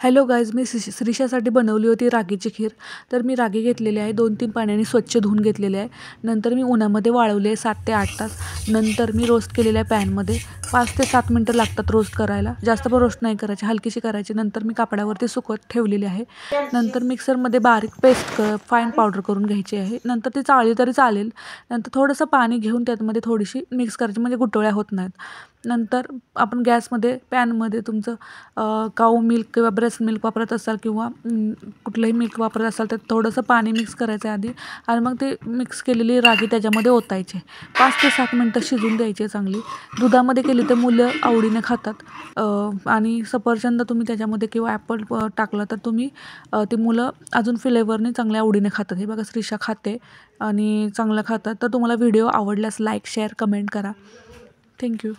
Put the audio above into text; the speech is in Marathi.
हॅलो गाईज, मी श्रीषासाठी बनवली होती रागीची खीर. तर मी रागी घेतलेली आहे, 2-3 पाण्याने स्वच्छ धुवून घेतलेले आहे. नंतर मी उन्हामध्ये वाळवले आहे 7 ते 8 तास. नंतर मी रोस्ट केलेल्या पॅनमध्ये 5 ते 7 मिनटं लागतात रोस्ट करायला. जास्त पण रोस्ट नाही करायची, हलकीशी करायची. नंतर मी कापडावरती सुकत ठेवलेली आहे. नंतर मिक्सरमध्ये बारीक पेस्ट फाईन पावडर करून घ्यायची आहे. नंतर ती चाळली तरी चालेल. नंतर थोडंसं पाणी घेऊन त्यामध्ये थोडीशी मिक्स करायची, म्हणजे गुठळ्या होत नाहीत. नंतर आपण गॅसमध्ये पॅनमध्ये तुमचं काऊ मिल्क किंवा ब्रेस्ट मिल्क वापरत असाल किंवा कुठलंही मिल्क वापरत असाल तर थोडंसं पाणी मिक्स करायचं आधी आणि मग ते मिक्स केलेली रागी त्याच्यामध्ये ओतायचे. 5 ते 7 मिनटं शिजून द्यायची चांगली. दुधामध्ये केली तर मुलं आवडीने खातात. आणि सफरचंद तुम्ही त्याच्यामध्ये किंवा ॲपल टाकलं तर तुम्ही ती मुलं अजून फ्लेवरने चांगल्या आवडीने खातात. हे बघा श्रीषा खाते आणि चांगलं खातात. तर तुम्हाला व्हिडिओ आवडल्यास लाईक, शेअर, कमेंट करा. थँक्यू.